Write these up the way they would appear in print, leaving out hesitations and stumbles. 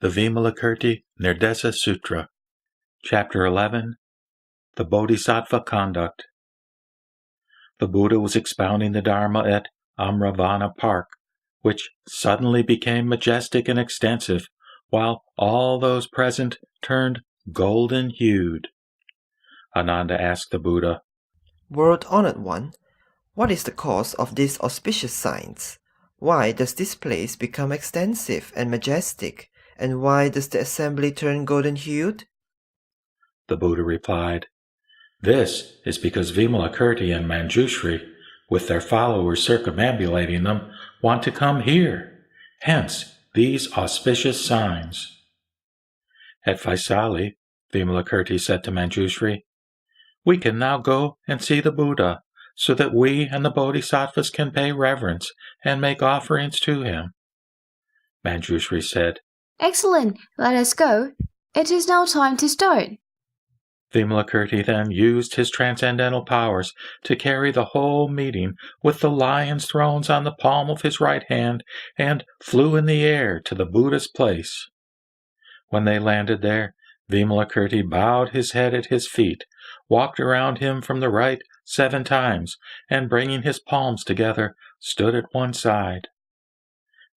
The Vimalakirti Nirdesa Sutra, Chapter 11, The Bodhisattva Conduct. The Buddha was expounding the Dharma at Amravana Park, which suddenly became majestic and extensive, while all those present turned golden-hued. Ananda asked the Buddha, "World-honored one, what is the cause of these auspicious signs? Why does this place become extensive and majestic, and why does the assembly turn golden-hued?" The Buddha replied, "This is because Vimalakirti and Manjushri, with their followers circumambulating them, want to come here. Hence these auspicious signs." At Vaisali, Vimalakirti said to Manjushri, "We can now go and see the Buddha, so that we and the Bodhisattvas can pay reverence and make offerings to him." Manjushri said, "Excellent, let us go. It is now time to start." Vimalakirti then used his transcendental powers to carry the whole meeting with the lions' thrones on the palm of his right hand and flew in the air to the Buddha's place. When they landed there, Vimalakirti bowed his head at his feet, walked around him from the right 7 times, and bringing his palms together, stood at one side.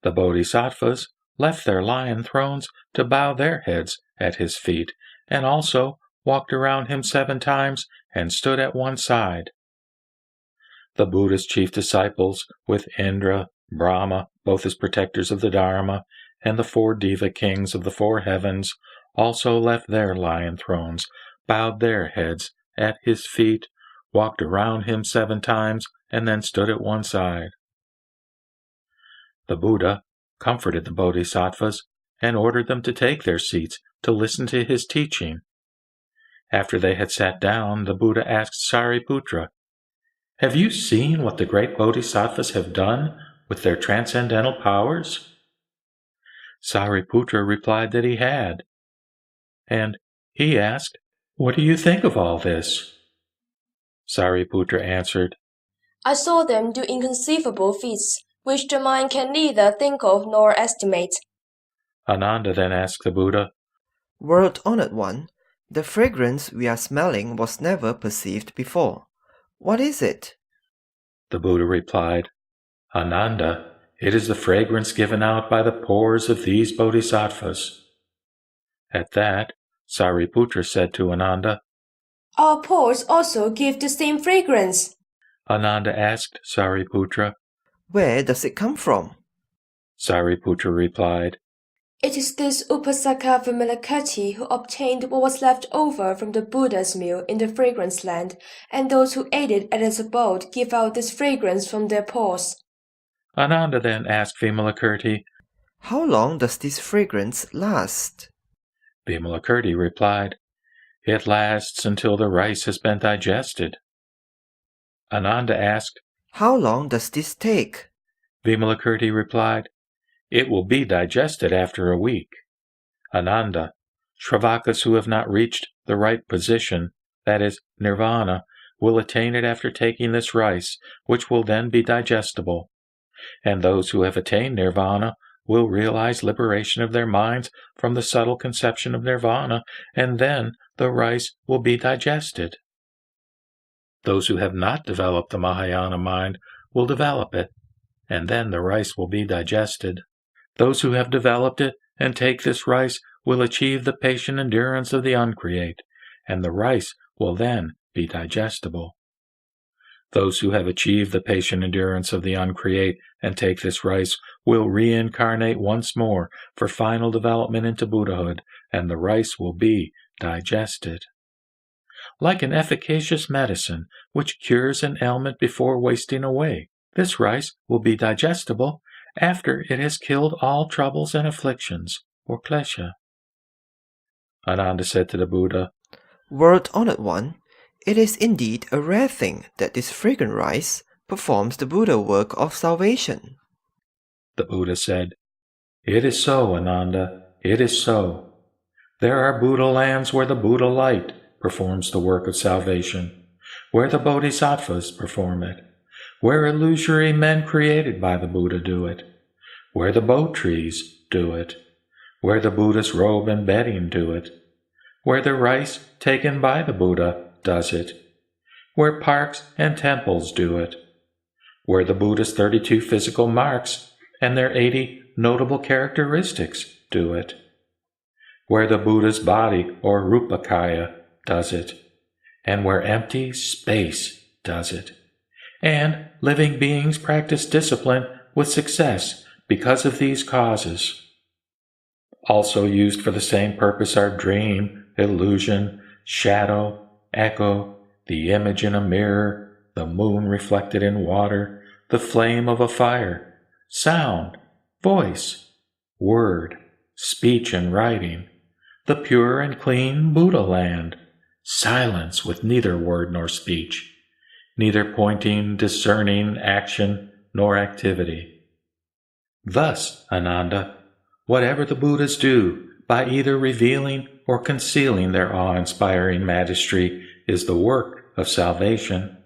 The Bodhisattvas left their lion thrones to bow their heads at his feet, and also walked around him 7 times and stood at one side. The Buddha's chief disciples, with Indra, Brahma, both as protectors of the Dharma, and the 4 Deva kings of the 4 heavens, also left their lion thrones, bowed their heads at his feet, walked around him 7 times, and then stood at one side. The Buddha comforted the Bodhisattvas and ordered them to take their seats to listen to his teaching. After they had sat down, the Buddha asked Sariputra, "Have you seen what the great Bodhisattvas have done with their transcendental powers?" Sariputra replied that he had. And he asked, "What do you think of all this?" Sariputra answered, "I saw them do inconceivable feats, which the mind can neither think of nor estimate." Ananda then asked the Buddha, "World-honored one, the fragrance we are smelling was never perceived before. What is it?" The Buddha replied, "Ananda, it is the fragrance given out by the pores of these Bodhisattvas." At that, Sariputra said to Ananda, "Our pores also give the same fragrance." Ananda asked Sariputra, "Where does it come from?" Sariputra replied, "It is this Upasaka Vimalakirti who obtained what was left over from the Buddha's meal in the fragrance land, and those who ate it at his abode give out this fragrance from their pores." Ananda then asked Vimalakirti. "How long does this fragrance last?" Vimalakirti replied, "It lasts until the rice has been digested." Ananda asked, "How long does this take?" Vimalakirti replied, "It will be digested after a week." Ananda, Shravakas who have not reached the right position, that is, nirvana, will attain it after taking this rice, which will then be digestible. And those who have attained nirvana will realize liberation of their minds from the subtle conception of nirvana, and then the rice will be digested. Those who have not developed the Mahayana mind will develop it, and then the rice will be digested. Those who have developed it and take this rice will achieve the patient endurance of the uncreate, and the rice will then be digestible. Those who have achieved the patient endurance of the uncreate and take this rice will reincarnate once more for final development into Buddhahood, and the rice will be digested. Like an efficacious medicine which cures an ailment before wasting away, this rice will be digestible after it has killed all troubles and afflictions, or klesha. Ananda said to the Buddha, "World-honored one, it is indeed a rare thing that this fragrant rice performs the Buddha work of salvation." The Buddha said, "It is so, Ananda, it is so. There are Buddha lands where the Buddha light performs the work of salvation, where the Bodhisattvas perform it, where illusory men created by the Buddha do it, where the Bo trees do it, where the Buddha's robe and bedding do it, where the rice taken by the Buddha does it, where parks and temples do it, where the Buddha's 32 physical marks and their 80 notable characteristics do it, where the Buddha's body or Rupakaya does it, and where empty space does it, and living beings practice discipline with success because of these causes. Also used for the same purpose are dream, illusion, shadow, echo, the image in a mirror, the moon reflected in water, the flame of a fire, sound, voice, word, speech and writing, the pure and clean Buddha land, silence with neither word nor speech, neither pointing, discerning, action, nor activity. Thus, Ananda, whatever the Buddhas do, by either revealing or concealing their awe-inspiring majesty, is the work of salvation.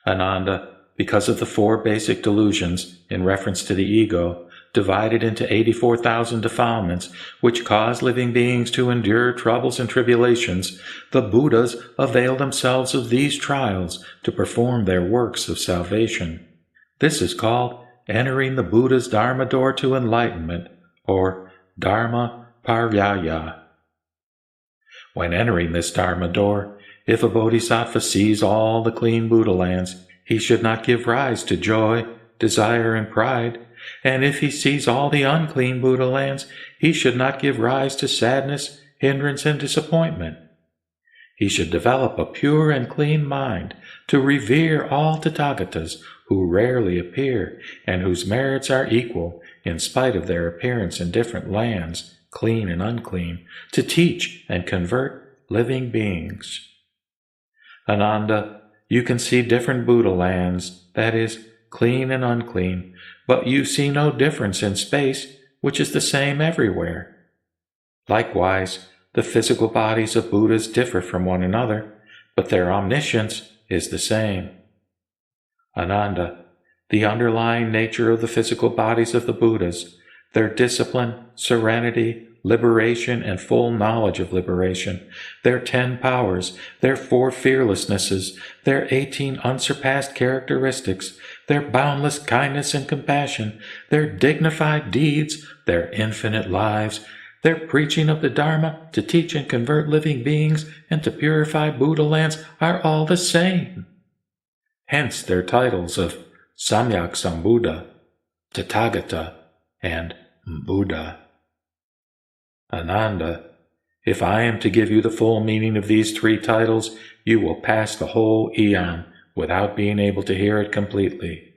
Ananda, because of the 4 basic delusions in reference to the ego, divided into 84,000 defilements, which cause living beings to endure troubles and tribulations, the Buddhas avail themselves of these trials to perform their works of salvation. This is called entering the Buddha's Dharma door to enlightenment, or Dharma Paryaya. When entering this Dharma door, if a bodhisattva sees all the clean Buddha lands, he should not give rise to joy, desire, and pride. And if he sees all the unclean Buddha lands, he should not give rise to sadness, hindrance, and disappointment. He should develop a pure and clean mind to revere all Tathagatas who rarely appear and whose merits are equal in spite of their appearance in different lands, clean and unclean, to teach and convert living beings. Ananda, you can see different Buddha lands, that is, clean and unclean, but you see no difference in space, which is the same everywhere. Likewise, the physical bodies of Buddhas differ from one another, but their omniscience is the same. Ananda, the underlying nature of the physical bodies of the Buddhas, their discipline, serenity, liberation, and full knowledge of liberation, their 10 powers, their 4 fearlessnesses, their 18 unsurpassed characteristics, their boundless kindness and compassion, their dignified deeds, their infinite lives, their preaching of the Dharma to teach and convert living beings and to purify Buddha lands are all the same. Hence their titles of Samyak Sambuddha, Tathagata, and Buddha. Ananda, if I am to give you the full meaning of these 3 titles, you will pass the whole eon without being able to hear it completely.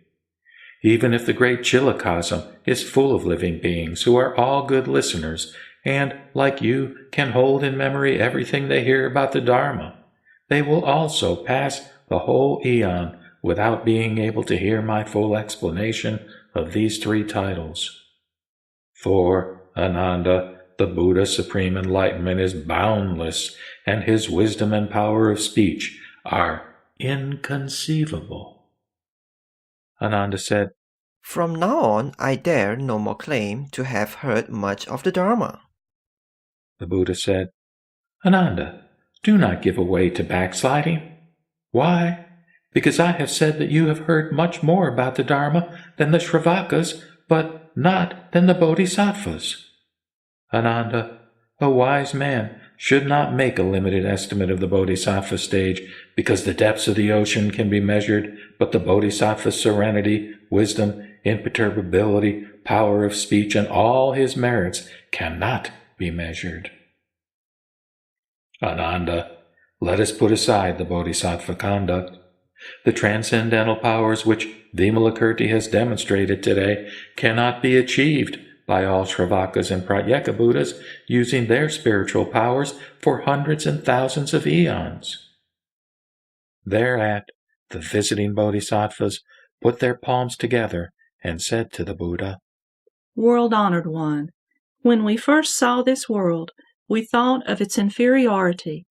Even if the great Chilakasam is full of living beings who are all good listeners and, like you, can hold in memory everything they hear about the Dharma, they will also pass the whole eon without being able to hear my full explanation of these 3 titles. For, Ananda, the Buddha's supreme enlightenment is boundless, and his wisdom and power of speech are inconceivable. Ananda said, From now on, I dare no more claim to have heard much of the Dharma. The Buddha said, Ananda, do not give way to backsliding. Why? Because I have said that you have heard much more about the Dharma than the Shravakas, but not than the Bodhisattvas. Ananda, a wise man should not make a limited estimate of the Bodhisattva stage, because the depths of the ocean can be measured, but the Bodhisattva's serenity, wisdom, imperturbability, power of speech, and all his merits cannot be measured. Ananda, let us put aside the Bodhisattva conduct. The transcendental powers which Vimalakirti has demonstrated today cannot be achieved by all Shravakas and Pratyeka Buddhas using their spiritual powers for hundreds and thousands of eons. Thereat, the visiting Bodhisattvas put their palms together and said to the Buddha, World-honored one, when we first saw this world, we thought of its inferiority,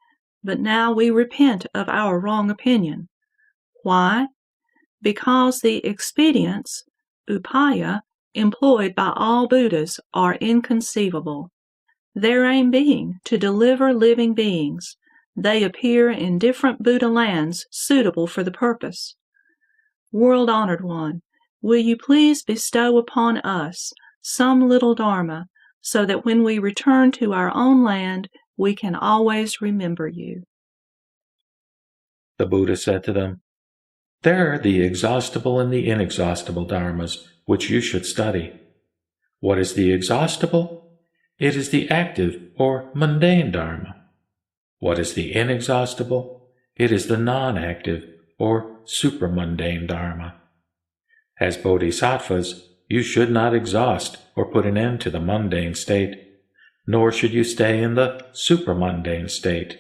but now we repent of our wrong opinion. Why? Because the expedients, upaya, employed by all Buddhas are inconceivable. their aim being to deliver living beings. They appear in different Buddha lands suitable for the purpose. World-honored one, will you please bestow upon us some little Dharma, so that when we return to our own land, we can always remember you. The Buddha said to them, "There are the exhaustible and the inexhaustible dharmas, which you should study. What is the exhaustible? It is the active or mundane dharma. What is the inexhaustible? It is the non-active or supramundane dharma. As bodhisattvas, you should not exhaust or put an end to the mundane state, nor should you stay in the supramundane state.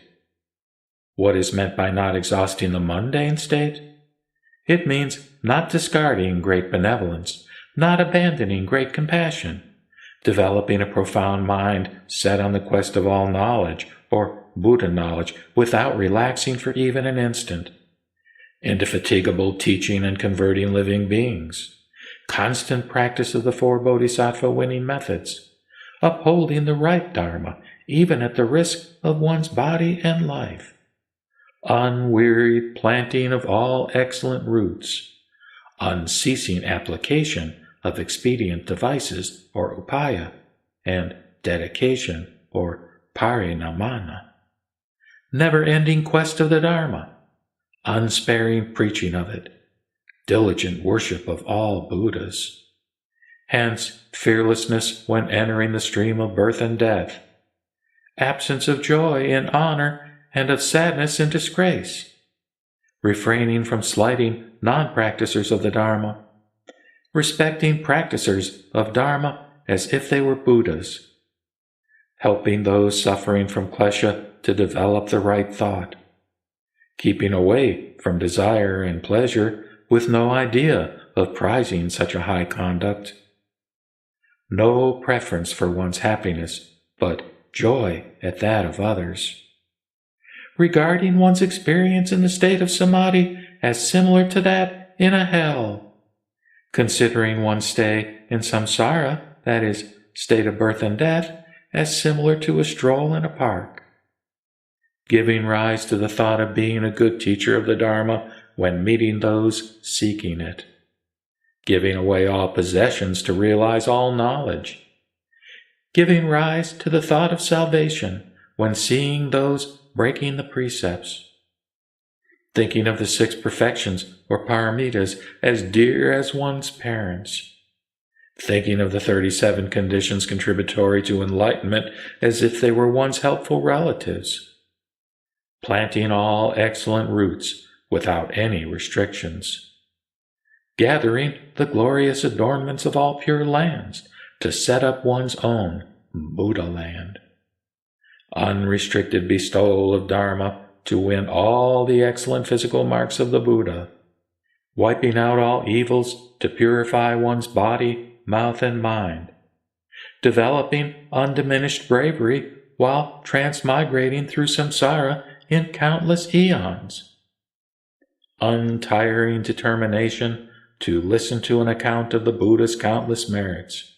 What is meant by not exhausting the mundane state? It means not discarding great benevolence, not abandoning great compassion, developing a profound mind set on the quest of all knowledge, or Buddha knowledge, without relaxing for even an instant, indefatigable teaching and converting living beings, constant practice of the four bodhisattva winning methods, upholding the right dharma, even at the risk of one's body and life, unwearied planting of all excellent roots, unceasing application of expedient devices or upaya, and dedication or parinamana, never-ending quest of the Dharma, unsparing preaching of it, diligent worship of all Buddhas, hence fearlessness when entering the stream of birth and death, absence of joy in honor and of sadness in disgrace, refraining from slighting non-practicers of the Dharma, respecting practicers of Dharma as if they were Buddhas, helping those suffering from klesha to develop the right thought, keeping away from desire and pleasure with no idea of prizing such a high conduct, no preference for one's happiness, but joy at that of others, regarding one's experience in the state of samadhi as similar to that in a hell, considering one's stay in samsara, that is, state of birth and death, as similar to a stroll in a park, giving rise to the thought of being a good teacher of the Dharma when meeting those seeking it, giving away all possessions to realize all knowledge, giving rise to the thought of salvation when seeing those breaking the precepts, thinking of the 6 perfections or paramitas as dear as one's parents, thinking of the 37 conditions contributory to enlightenment as if they were one's helpful relatives, planting all excellent roots without any restrictions, gathering the glorious adornments of all pure lands to set up one's own Buddha land, unrestricted bestowal of Dharma to win all the excellent physical marks of the Buddha, wiping out all evils to purify one's body, mouth, and mind, developing undiminished bravery while transmigrating through samsara in countless eons, untiring determination to listen to an account of the Buddha's countless merits,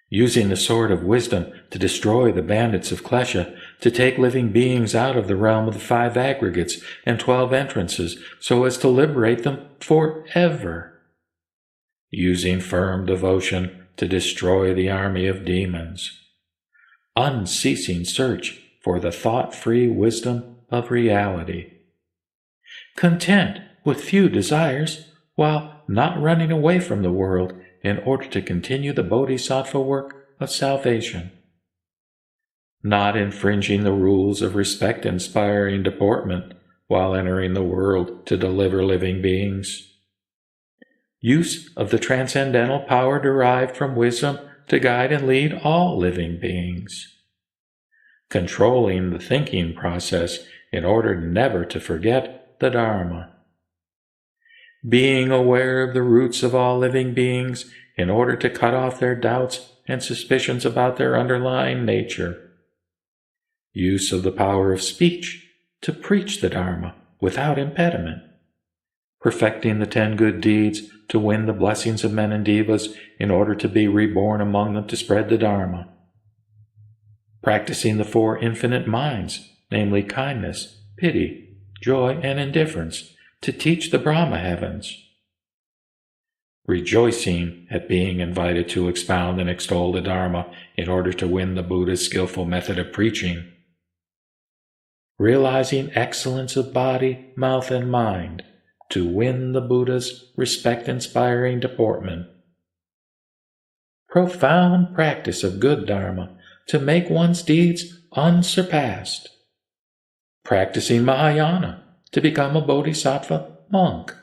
using the sword of wisdom to destroy the bandits of klesha, to take living beings out of the realm of the 5 aggregates and 12 entrances so as to liberate them forever, using firm devotion to destroy the army of demons, unceasing search for the thought-free wisdom of reality, content with few desires while not running away from the world in order to continue the bodhisattva work of salvation, not infringing the rules of respect-inspiring deportment while entering the world to deliver living beings, use of the transcendental power derived from wisdom to guide and lead all living beings, controlling the thinking process in order never to forget the Dharma, being aware of the roots of all living beings in order to cut off their doubts and suspicions about their underlying nature, use of the power of speech to preach the Dharma without impediment, perfecting the 10 good deeds to win the blessings of men and devas in order to be reborn among them to spread the Dharma, practicing the 4 infinite minds, namely kindness, pity, joy, and indifference, to teach the Brahma heavens. Rejoicing at being invited to expound and extol the Dharma in order to win the Buddha's skillful method of preaching. Realizing excellence of body, mouth, and mind to win the Buddha's respect-inspiring deportment. Profound practice of good Dharma to make one's deeds unsurpassed. Practicing Mahayana to become a Bodhisattva monk.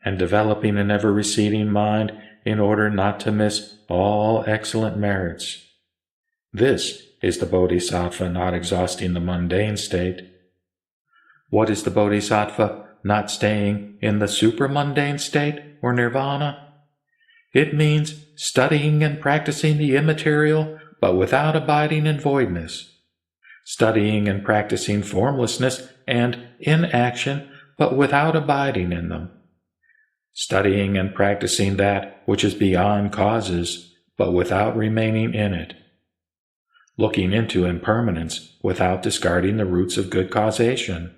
And developing an ever-receding mind in order not to miss all excellent merits. This is the Bodhisattva not exhausting the mundane state. What is the Bodhisattva not staying in the supramundane state or nirvana? It means studying and practicing the immaterial but without abiding in voidness. Studying and practicing formlessness and inaction but without abiding in them. Studying and practicing that which is beyond causes, but without remaining in it. Looking into impermanence without discarding the roots of good causation.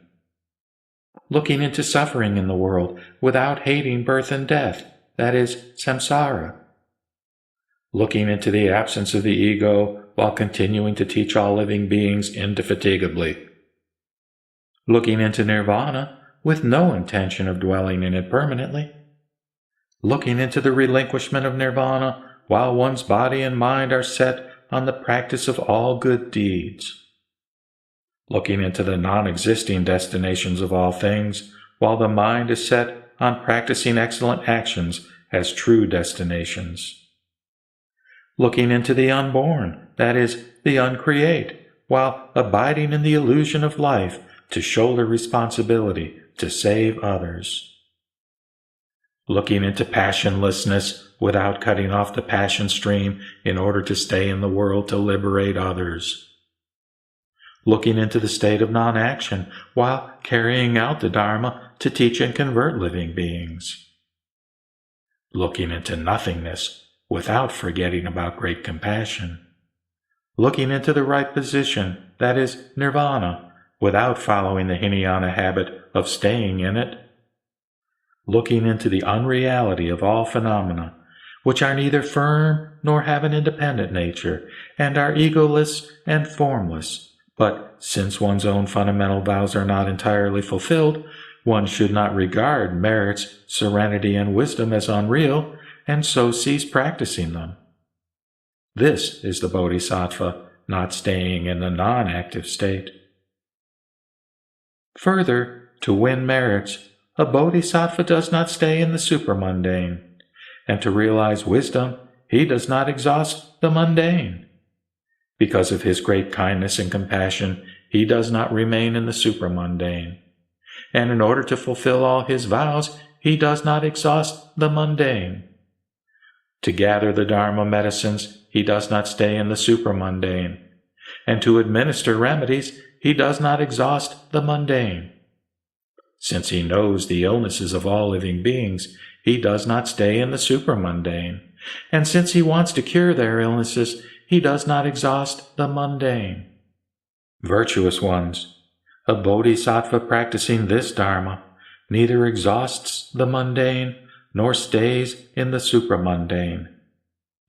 Looking into suffering in the world without hating birth and death, that is, samsara. Looking into the absence of the ego while continuing to teach all living beings indefatigably. Looking into nirvana with no intention of dwelling in it permanently. Looking into the relinquishment of nirvana while one's body and mind are set on the practice of all good deeds. Looking into the non-existing destinations of all things while the mind is set on practicing excellent actions as true destinations. Looking into the unborn, that is, the uncreate, while abiding in the illusion of life to shoulder responsibility to save others. Looking into passionlessness without cutting off the passion stream in order to stay in the world to liberate others. Looking into the state of non-action while carrying out the Dharma to teach and convert living beings. Looking into nothingness without forgetting about great compassion. Looking into the right position, that is, nirvana, without following the Hinayana habit of staying in it. Looking into the unreality of all phenomena, which are neither firm nor have an independent nature, and are egoless and formless. But since one's own fundamental vows are not entirely fulfilled, one should not regard merits, serenity, and wisdom as unreal, and so cease practicing them. This is the Bodhisattva not staying in the non-active state. Further, to win merits, a Bodhisattva does not stay in the supramundane, and to realize wisdom, he does not exhaust the mundane. Because of his great kindness and compassion, he does not remain in the supramundane, and in order to fulfill all his vows, he does not exhaust the mundane. To gather the Dharma medicines, he does not stay in the supramundane, and to administer remedies, he does not exhaust the mundane. Since he knows the illnesses of all living beings, he does not stay in the supramundane, and since he wants to cure their illnesses, he does not exhaust the mundane. Virtuous ones, a Bodhisattva practicing this Dharma neither exhausts the mundane nor stays in the supramundane.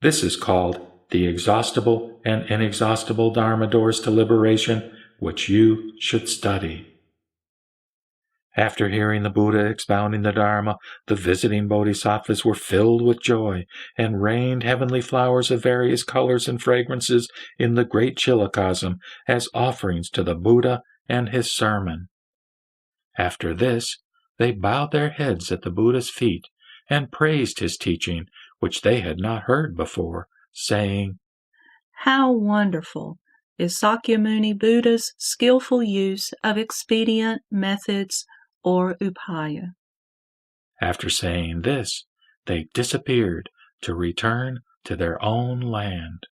This is called the exhaustible and inexhaustible Dharma doors to liberation, which you should study. After hearing the Buddha expounding the Dharma, the visiting bodhisattvas were filled with joy and rained heavenly flowers of various colors and fragrances in the great chilakasam as offerings to the Buddha and his sermon. After this, they bowed their heads at the Buddha's feet and praised his teaching, which they had not heard before, saying, "How wonderful is Sakyamuni Buddha's skillful use of expedient methods or upaya." After saying this, they disappeared to return to their own land.